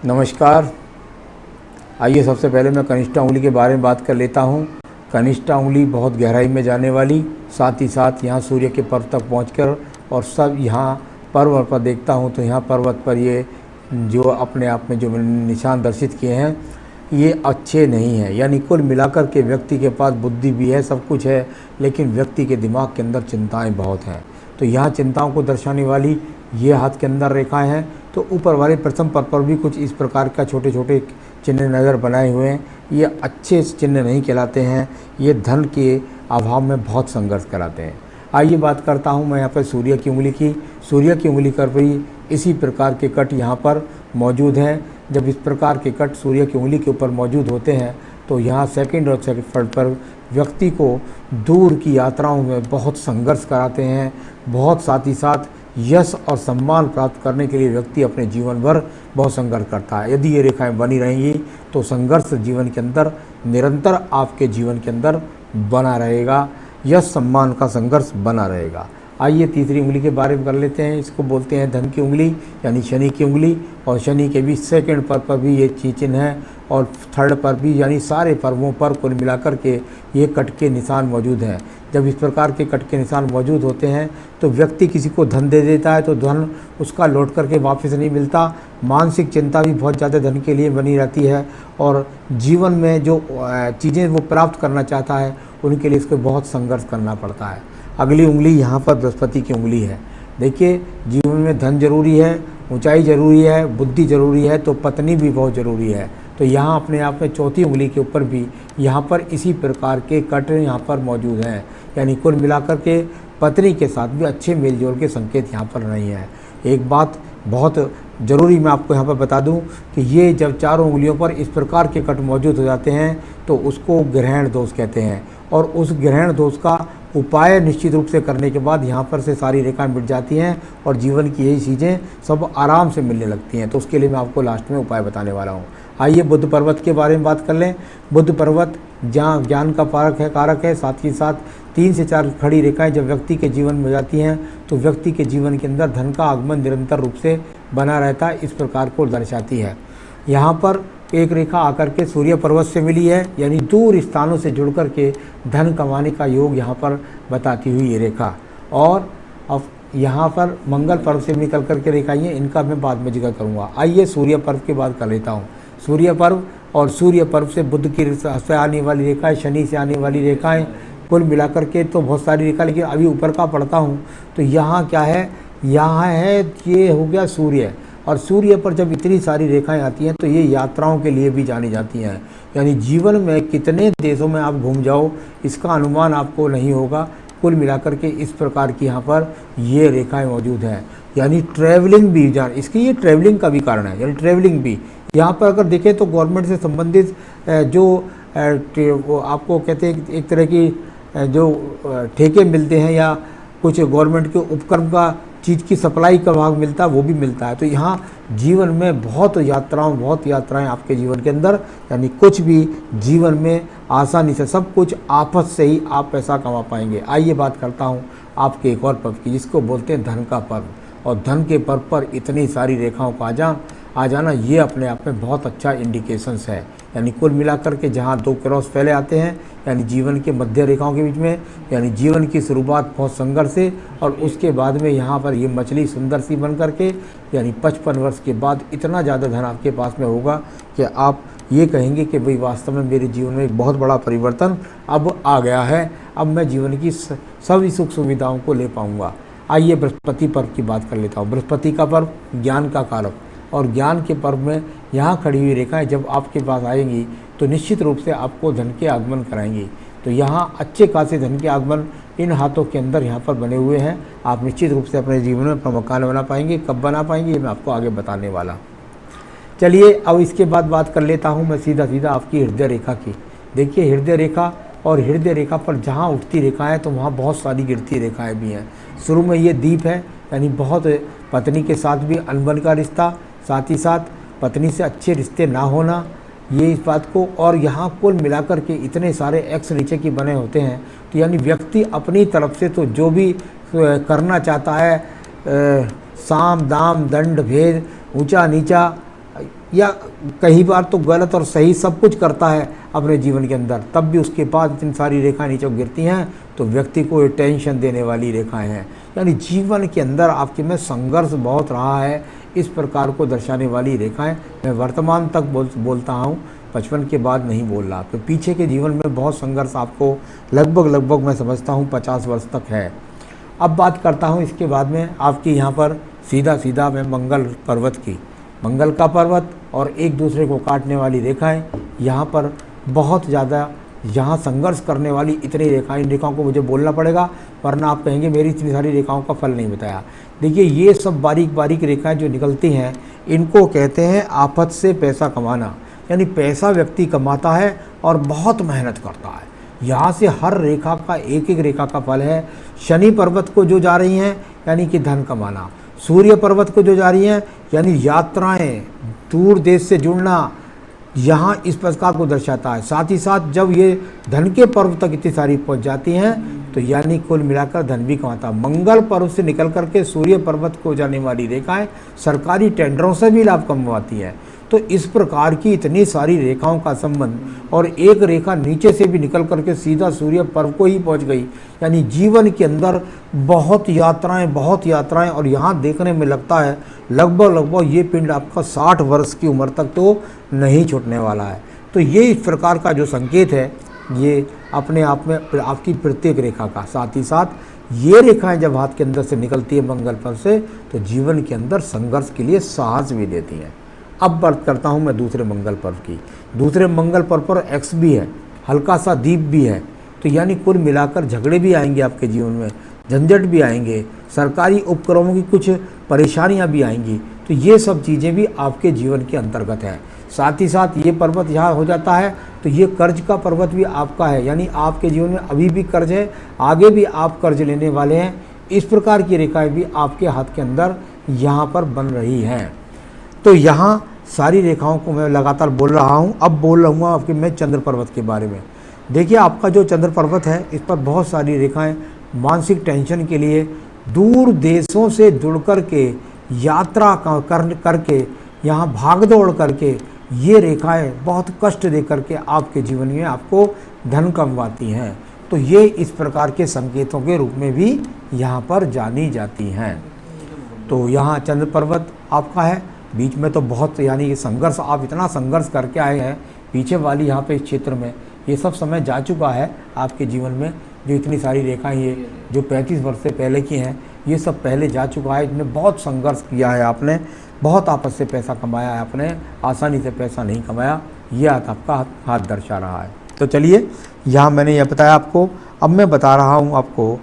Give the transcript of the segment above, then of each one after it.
नमस्कार। आइए सबसे पहले मैं कनिष्ठा उंगली के बारे में बात कर लेता हूँ। कनिष्ठा उंगली बहुत गहराई में जाने वाली, साथ ही साथ यहाँ सूर्य के पर्वत तक पहुँचकर और सब यहाँ पर्वत पर देखता हूँ तो यहाँ पर्वत पर ये जो अपने आप में जो निशान दर्शित किए हैं ये अच्छे नहीं हैं। यानी कुल मिलाकर के व्यक्ति के पास बुद्धि भी है, सब कुछ है, लेकिन व्यक्ति के दिमाग के अंदर चिंताएँ बहुत हैं। तो यहाँ चिंताओं को दर्शाने वाली ये हाथ के अंदर रेखाएं हैं। तो ऊपर वाले प्रथम पद पर भी कुछ इस प्रकार का छोटे छोटे चिन्ह नज़र बनाए हुए हैं। ये अच्छे चिन्ह नहीं कहलाते हैं, ये धन के अभाव में बहुत संघर्ष कराते हैं। आइए बात करता हूँ मैं यहाँ पर सूर्य की उंगली की। सूर्य की उंगली पर भी इसी प्रकार के कट यहाँ पर मौजूद हैं। जब इस प्रकार के कट सूर्य की उंगली के ऊपर मौजूद होते हैं तो यहाँ सेकंड और थर्ड पर व्यक्ति को दूर की यात्राओं में बहुत संघर्ष कराते हैं। बहुत साथ ही साथ यश और सम्मान प्राप्त करने के लिए व्यक्ति अपने जीवन भर बहुत संघर्ष करता है। यदि ये रेखाएं बनी रहेंगी तो संघर्ष जीवन के अंदर निरंतर आपके जीवन के अंदर बना रहेगा, यश सम्मान का संघर्ष बना रहेगा। आइए तीसरी उंगली के बारे में कर लेते हैं। इसको बोलते हैं धन की उंगली यानी शनि की उंगली। और शनि के भी सेकंड पद पर भी ये चिन्ह है और थर्ड पर भी, यानी सारे पर्वों पर कुल मिलाकर के ये कट के निशान मौजूद हैं। जब इस प्रकार के कट के निशान मौजूद होते हैं तो व्यक्ति किसी को धन दे देता है तो धन उसका लौट करके वापस नहीं मिलता। मानसिक चिंता भी बहुत ज़्यादा धन के लिए बनी रहती है और जीवन में जो चीज़ें वो प्राप्त करना चाहता है उनके लिए इसको बहुत संघर्ष करना पड़ता है। अगली उंगली यहाँ पर बृहस्पति की उंगली है। देखिए, जीवन में धन जरूरी है, ऊंचाई जरूरी है, बुद्धि जरूरी है, तो पत्नी भी बहुत ज़रूरी है। तो यहाँ अपने आप में चौथी उंगली के ऊपर भी यहाँ पर इसी प्रकार के कट यहाँ पर मौजूद हैं। यानी कुल मिलाकर के पत्नी के साथ भी अच्छे मेल जोल के संकेत यहाँ पर नहीं है। एक बात बहुत ज़रूरी मैं आपको यहाँ पर बता दूँ कि ये जब चारों उंगलियों पर इस प्रकार के कट मौजूद हो जाते हैं तो उसको ग्रहण दोष कहते हैं। और उस ग्रहण दोष का उपाय निश्चित रूप से करने के बाद यहाँ पर से सारी रेखाएं मिट जाती हैं और जीवन की यही चीज़ें सब आराम से मिलने लगती हैं। तो उसके लिए मैं आपको लास्ट में उपाय बताने वाला हूँ। आइए बुध पर्वत के बारे में बात कर लें। बुध पर्वत जहाँ ज्ञान का कारक है, साथ ही साथ 3 से 4 खड़ी रेखाएं जब व्यक्ति के जीवन में जाती हैं तो व्यक्ति के जीवन के अंदर धन का आगमन निरंतर रूप से बना रहता है, इस प्रकार को दर्शाती है। यहाँ पर एक रेखा आकर के सूर्य पर्वत से मिली है, यानी दूर स्थानों से जुड़ कर के धन कमाने का योग यहाँ पर बताती हुई ये रेखा। और अब यहाँ पर मंगल पर्व से निकल कर के रेखाएं, इनका मैं बाद में जिक्र करूँगा। आइए सूर्य पर्व की बात कर लेता हूँ। सूर्य पर्व और सूर्य पर्व से बुध की से आने वाली रेखाएं, शनि से आने वाली रेखाएं, कुल मिलाकर के तो बहुत सारी रेखा, लेकिन अभी ऊपर का पढ़ता हूँ तो यहाँ क्या है, यहाँ है ये हो गया सूर्य। और सूर्य पर जब इतनी सारी रेखाएं आती हैं तो ये यात्राओं के लिए भी जानी जाती हैं। यानी जीवन में कितने देशों में आप घूम जाओ इसका अनुमान आपको नहीं होगा। कुल मिलाकर के इस प्रकार की यहाँ पर ये रेखाएं मौजूद हैं। यानी ट्रैवलिंग भी इसकी ये ट्रैवलिंग का भी कारण है। यानी ट्रैवलिंग भी यहाँ पर अगर देखें तो गवर्नमेंट से संबंधित जो वो आपको कहते हैं एक तरह की जो ठेके मिलते हैं या कुछ गवर्नमेंट के उपक्रम का चीज़ की सप्लाई का भाग मिलता है, वो भी मिलता है। तो यहाँ जीवन में बहुत यात्राएं आपके जीवन के अंदर, यानी कुछ भी जीवन में आसानी से सब कुछ आपस से ही आप पैसा कमा पाएंगे। आइए बात करता हूँ आपके एक और पर्व की, जिसको बोलते हैं धन का पर्व। और धन के पर्व पर इतनी सारी रेखाओं का आ जाना ये अपने आप में बहुत अच्छा इंडिकेशंस है। यानी कुल मिलाकर के जहाँ 2 क्रॉस पहले आते हैं, यानी जीवन के मध्य रेखाओं के बीच में, यानी जीवन की शुरुआत बहुत संघर्ष से और उसके बाद में यहाँ पर ये मछली सुंदर सी बन करके, यानी 55 वर्ष के बाद इतना ज़्यादा धन आपके पास में होगा कि आप ये कहेंगे कि भाई वास्तव में मेरे जीवन में एक बहुत बड़ा परिवर्तन अब आ गया है, अब मैं जीवन की सभी सुख सुविधाओं को ले पाऊँगा। आइए बृहस्पति पर्व की बात कर लेता हूँ। बृहस्पति का पर्व ज्ञान का कारक, और ज्ञान के पर्व में यहाँ खड़ी हुई रेखाएं जब आपके पास आएंगी तो निश्चित रूप से आपको धन के आगमन कराएंगी। तो यहाँ अच्छे खासे धन के आगमन इन हाथों के अंदर यहाँ पर बने हुए हैं। आप निश्चित रूप से अपने जीवन में अपना मकान बना पाएंगे। कब बना पाएंगे ये मैं आपको आगे बताने वाला। चलिए अब इसके बाद बात कर लेता हूँ मैं सीधा आपकी हृदय रेखा की। देखिए हृदय रेखा, और हृदय रेखा पर जहाँ उठती रेखाएँ तो वहाँ बहुत सारी गिरती रेखाएँ भी हैं। शुरू में ये दीप है, यानी बहुत पत्नी के साथ भी अनबन का रिश्ता, साथ ही साथ पत्नी से अच्छे रिश्ते ना होना, ये इस बात को। और यहाँ कुल मिलाकर के इतने सारे एक्स नीचे की बने होते हैं तो यानी व्यक्ति अपनी तरफ से तो जो भी करना चाहता है, साम दाम दंड भेद ऊंचा नीचा या कई बार तो गलत और सही सब कुछ करता है अपने जीवन के अंदर, तब भी उसके पास इतनी सारी रेखाएं नीचे गिरती हैं, तो व्यक्ति को ये टेंशन देने वाली रेखाएं हैं। यानी जीवन के अंदर आपके में संघर्ष बहुत रहा है, इस प्रकार को दर्शाने वाली रेखाएं मैं वर्तमान तक बोलता हूँ, 55 के बाद नहीं बोल रहा। तो पीछे के जीवन में बहुत संघर्ष आपको लगभग मैं समझता हूँ 50 वर्ष तक है। अब बात करता हूँ इसके बाद में आपके यहाँ पर सीधा मैं मंगल पर्वत की, मंगल का पर्वत और एक दूसरे को काटने वाली रेखाएं, यहाँ पर बहुत ज़्यादा यहाँ संघर्ष करने वाली इतनी रेखाएं, इन रेखाओं को मुझे बोलना पड़ेगा वरना आप कहेंगे मेरी इतनी सारी रेखाओं का फल नहीं बताया। देखिए ये सब बारीक बारीक रेखाएं जो निकलती हैं, इनको कहते हैं आफत से पैसा कमाना। यानी पैसा व्यक्ति कमाता है और बहुत मेहनत करता है। यहाँ से हर रेखा का एक रेखा का फल है। शनि पर्वत को जो जा रही हैं यानी कि धन कमाना, सूर्य पर्वत को जो जा रही हैं यानी यात्राएं, दूर देश से जुड़ना, यहाँ इस प्रकार को दर्शाता है। साथ ही साथ जब ये धन के पर्व तक इतनी सारी पहुँच जाती हैं तो यानी कुल मिलाकर धन भी कमाता। मंगल पर्व से निकल करके सूर्य पर्वत को जाने वाली रेखाएं सरकारी टेंडरों से भी लाभ कमवाती है। तो इस प्रकार की इतनी सारी रेखाओं का संबंध, और एक रेखा नीचे से भी निकल करके सीधा सूर्य पर्व को ही पहुंच गई। यानी जीवन के अंदर बहुत यात्राएं और यहाँ देखने में लगता है लगभग ये पिंड आपका 60 वर्ष की उम्र तक तो नहीं छूटने वाला है। तो ये इस प्रकार का जो संकेत है ये अपने आप में आपकी प्रत्येक रेखा का, साथ ही साथ ये रेखाएं जब हाथ के अंदर से निकलती है मंगल पर्व से तो जीवन के अंदर संघर्ष के लिए साहस भी देती हैं। अब बात करता हूँ मैं दूसरे मंगल पर्व की। दूसरे मंगल पर्व पर एक्स भी है, हल्का सा दीप भी है। तो यानी कुल मिलाकर झगड़े भी आएंगे आपके जीवन में, झंझट भी आएंगे, सरकारी उपक्रमों की कुछ परेशानियाँ भी आएंगी। तो ये सब चीज़ें भी आपके जीवन के अंतर्गत है। साथ ही साथ ये पर्वत यहाँ हो जाता है तो ये कर्ज का पर्वत भी आपका है। यानी आपके जीवन में अभी भी कर्ज है, आगे भी आप कर्ज लेने वाले हैं। इस प्रकार की रेखाएं भी आपके हाथ के अंदर यहाँ पर बन रही हैं। तो यहाँ सारी रेखाओं को मैं लगातार बोल रहा हूँ। अब बोल रहूँगा आपके मैं चंद्र पर्वत के बारे में। देखिए आपका जो चंद्र पर्वत है इस पर बहुत सारी रेखाएं मानसिक टेंशन के लिए, दूर देशों से जुड़ कर के यात्रा करके यहाँ भाग दौड़ करके ये रेखाएं बहुत कष्ट दे करके आपके जीवन में आपको धन कमवाती हैं। तो ये इस प्रकार के संकेतों के रूप में भी यहाँ पर जानी जाती हैं। तो यहाँ चंद्र पर्वत आपका है, बीच में तो बहुत यानी ये संघर्ष, आप इतना संघर्ष करके आए हैं पीछे वाली यहाँ पे इस क्षेत्र में, ये सब समय जा चुका है आपके जीवन में। जो इतनी सारी रेखाएं ये जो 35 वर्ष से पहले की हैं ये सब पहले जा चुका है। इसमें बहुत संघर्ष किया है आपने, बहुत आपस से पैसा कमाया है आपने, आसानी से पैसा नहीं कमाया। ये आपका हाथ दर्शा रहा है। तो चलिए यहाँ मैंने यह बताया आपको। अब मैं बता रहा हूँ आपको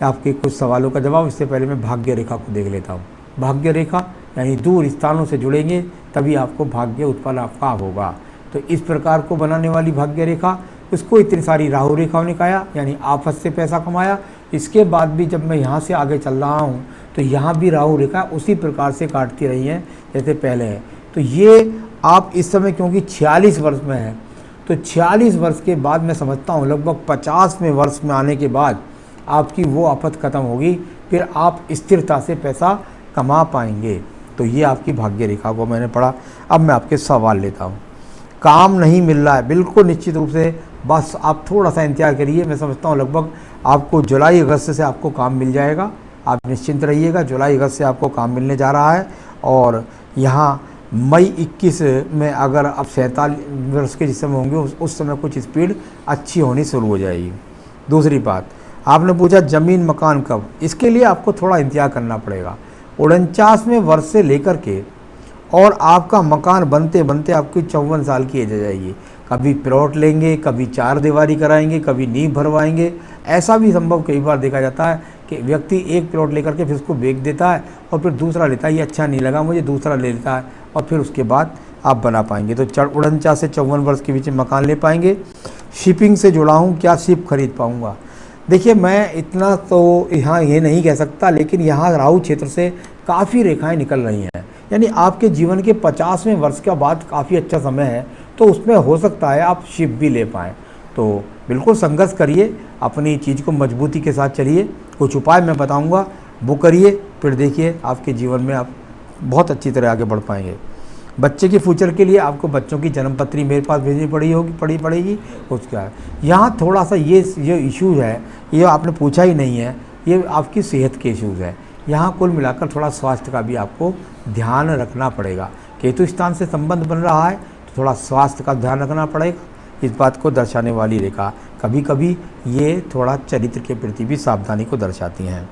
आपके कुछ सवालों का जवाब। इससे पहले मैं भाग्य रेखा को देख लेता हूँ। भाग्य रेखा यानी दूर स्थानों से जुड़ेंगे तभी आपको भाग्य उत्पन्न आपका होगा। तो इस प्रकार को बनाने वाली भाग्य रेखा, उसको इतनी सारी राहु रेखाओं ने कहा यानी आफत से पैसा कमाया। इसके बाद भी जब मैं यहाँ से आगे चल रहा हूँ तो यहाँ भी राहु रेखा उसी प्रकार से काटती रही है जैसे पहले है। तो ये आप इस समय क्योंकि 46 वर्ष में है तो 46 वर्ष के बाद मैं समझता हूँ लगभग 50वें वर्ष में आने के बाद आपकी वो आफत ख़त्म होगी, फिर आप स्थिरता से पैसा कमा पाएंगे। तो ये आपकी भाग्य रेखा को मैंने पढ़ा। अब मैं आपके सवाल लेता हूँ। काम नहीं मिल रहा है, बिल्कुल निश्चित रूप से बस आप थोड़ा सा इंतजार करिए। मैं समझता हूँ लगभग आपको जुलाई अगस्त से आपको काम मिल जाएगा। आप निश्चिंत रहिएगा, जुलाई अगस्त से आपको काम मिलने जा रहा है। और यहाँ मई 21 में अगर आप 47 वर्ष के जिस समय होंगे उस समय कुछ स्पीड अच्छी होनी शुरू हो जाएगी। दूसरी बात, आपने पूछा ज़मीन मकान कब, इसके लिए आपको थोड़ा इंतजार करना पड़ेगा। 49वें वर्ष से लेकर के और आपका मकान बनते बनते आपकी 54 साल की एज आ जाएगी। कभी प्लॉट लेंगे, कभी चार दीवारी कराएंगे, कभी नींव भरवाएंगे। ऐसा भी संभव कई बार देखा जाता है कि व्यक्ति एक प्लॉट लेकर के फिर उसको बेच देता है और फिर दूसरा लेता है, ये अच्छा नहीं लगा मुझे, दूसरा ले लेता है और फिर उसके बाद आप बना पाएंगे। तो 49 से 54 वर्ष के बीच में मकान ले पाएंगे। शिपिंग से जुड़ा हूँ, क्या शिप खरीद पाऊँगा? देखिए मैं इतना तो यहाँ ये नहीं कह सकता, लेकिन यहाँ राहु क्षेत्र से काफ़ी रेखाएं निकल रही हैं। यानी आपके जीवन के 50वें वर्ष के बाद काफ़ी अच्छा समय है, तो उसमें हो सकता है आप शिप भी ले पाएँ। तो बिल्कुल संघर्ष करिए, अपनी चीज़ को मजबूती के साथ चलिए। कुछ उपाय मैं बताऊँगा, वो करिए, फिर देखिए आपके जीवन में आप बहुत अच्छी तरह आगे बढ़ पाएंगे। बच्चे के फ्यूचर के लिए आपको बच्चों की जन्मपत्री मेरे पास भेजनी पड़ेगी। उसका यहाँ थोड़ा सा ये इश्यूज़ है, ये आपने पूछा ही नहीं है, ये आपकी सेहत के इश्यूज़ है। यहाँ कुल मिलाकर थोड़ा स्वास्थ्य का भी आपको ध्यान रखना पड़ेगा। केतु स्थान से संबंध बन रहा है तो थोड़ा स्वास्थ्य का ध्यान रखना पड़ेगा। इस बात को दर्शाने वाली रेखा कभी कभी ये थोड़ा चरित्र के प्रति भी सावधानी को दर्शाती हैं।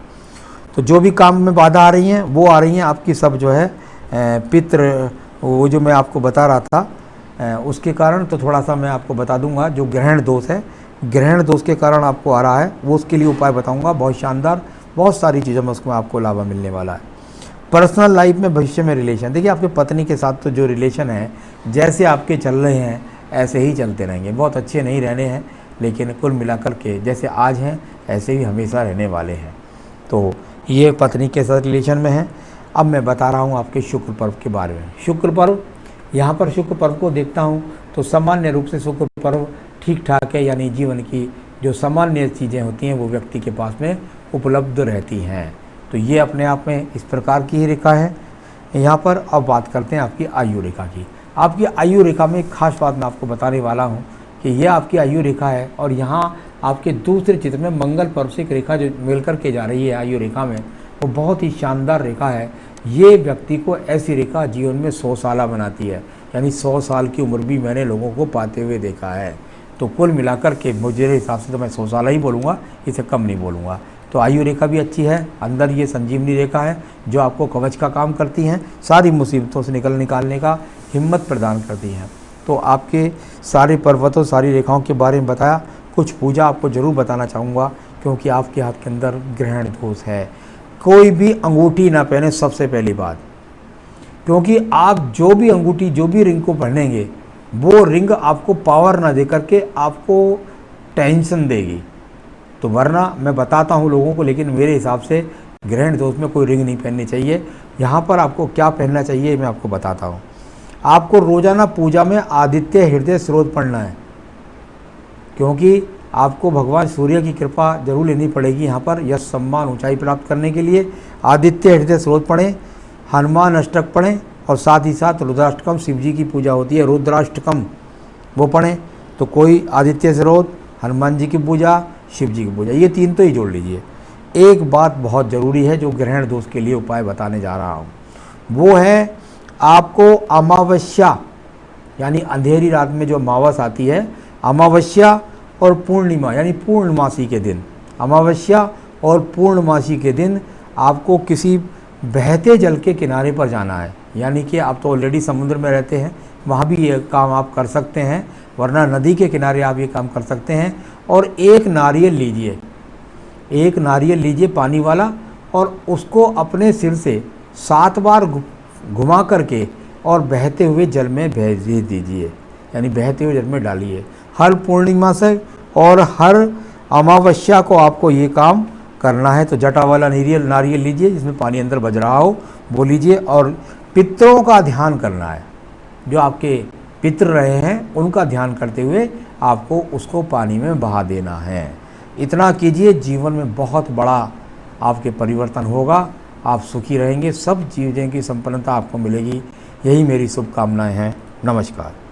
तो जो भी काम में बाधा आ रही हैं वो आ रही हैं आपकी सब जो है पितृ, वो जो मैं आपको बता रहा था उसके कारण। तो थोड़ा सा मैं आपको बता दूंगा, जो ग्रहण दोष है, ग्रहण दोष के कारण आपको आ रहा है वो उसके लिए उपाय बताऊंगा, बहुत शानदार, बहुत सारी चीज़ों में उसमें आपको लाभ मिलने वाला है। पर्सनल लाइफ में भविष्य में रिलेशन, देखिए आपके पत्नी के साथ तो जो रिलेशन है जैसे आपके चल रहे हैं ऐसे ही चलते रहेंगे, बहुत अच्छे नहीं रहने हैं, लेकिन कुल मिलाकर के जैसे आज हैं ऐसे ही हमेशा रहने वाले हैं। तो ये पत्नी के साथ रिलेशन में है। अब मैं बता रहा हूँ आपके शुक्र पर्व के बारे में। शुक्र पर्व, यहाँ पर शुक्र पर्व को देखता हूँ तो सामान्य रूप से शुक्र पर्व ठीक ठाक है, यानी जीवन की जो सामान्य चीज़ें होती हैं वो व्यक्ति के पास में उपलब्ध रहती हैं। तो ये अपने आप में इस प्रकार की ही रेखा है। यहाँ पर अब बात करते हैं आपकी आयु रेखा की। आपकी आयु रेखा में एक खास बात मैं आपको बताने वाला हूँ कि यह आपकी आयु रेखा है, और यहाँ आपके दूसरे चित्र में मंगल पर्व से एक रेखा जो मिलकर के जा रही है आयु रेखा में, वो बहुत ही शानदार रेखा है। ये व्यक्ति को ऐसी रेखा जीवन में 100 साल बनाती है, यानी 100 साल की उम्र भी मैंने लोगों को पाते हुए देखा है। तो कुल मिलाकर के मुझे हिसाब से तो मैं 100 साल ही बोलूँगा, इसे कम नहीं बोलूँगा। तो आयु रेखा भी अच्छी है। अंदर ये संजीवनी रेखा है जो आपको कवच का काम करती हैं, सारी मुसीबतों से निकालने का हिम्मत प्रदान करती हैं। तो आपके सारे पर्वतों, सारी रेखाओं के बारे में बताया। कुछ पूजा आपको ज़रूर बताना चाहूँगा, क्योंकि आपके हाथ के अंदर ग्रहण दोष है। कोई भी अंगूठी ना पहने सबसे पहली बात, क्योंकि आप जो भी अंगूठी, जो भी रिंग को पहनेंगे वो रिंग आपको पावर ना दे करके आपको टेंशन देगी। तो वरना मैं बताता हूँ लोगों को, लेकिन मेरे हिसाब से ग्रहण दोष में कोई रिंग नहीं पहननी चाहिए। यहाँ पर आपको क्या पहनना चाहिए मैं आपको बताता हूँ। आपको रोज़ाना पूजा में आदित्य हृदय स्रोत पढ़ना है, क्योंकि आपको भगवान सूर्य की कृपा जरूर लेनी पड़ेगी यहाँ पर यश सम्मान ऊंचाई प्राप्त करने के लिए। आदित्य हृदय स्रोत पढ़ें, हनुमान अष्टक पढ़ें, और साथ ही साथ रुद्राष्टकम, शिव जी की पूजा होती है रुद्राष्टकम, वो पढ़ें। तो कोई आदित्य स्रोत, हनुमान जी की पूजा, शिव जी की पूजा, ये तीन तो ही जोड़ लीजिए। एक बात बहुत ज़रूरी है जो ग्रहण दोष के लिए उपाय बताने जा रहा हूँ, वो है आपको अमावस्या, यानी अंधेरी रात में जो अमावस आती है, अमावस्या और पूर्णिमा यानी पूर्णमासी के दिन, अमावस्या और पूर्णमासी के दिन आपको किसी बहते जल के किनारे पर जाना है। यानी कि आप तो ऑलरेडी समुद्र में रहते हैं, वहाँ भी ये काम आप कर सकते हैं, वरना नदी के किनारे आप ये काम कर सकते हैं। और एक नारियल लीजिए, एक नारियल लीजिए पानी वाला, और उसको अपने सिर से 7 बार घुमा करके और बहते हुए जल में भेज दीजिए, यानी बहते हुए जल में डालिए। हर पूर्णिमा से और हर अमावस्या को आपको ये काम करना है। तो जटा वाला नारियल लीजिए जिसमें पानी अंदर बज रहा हो, वो लीजिए, और पितरों का ध्यान करना है। जो आपके पितर रहे हैं उनका ध्यान करते हुए आपको उसको पानी में बहा देना है। इतना कीजिए, जीवन में बहुत बड़ा आपके परिवर्तन होगा, आप सुखी रहेंगे, सब चीज़ें की संपन्नता आपको मिलेगी। यही मेरी शुभकामनाएं हैं। नमस्कार।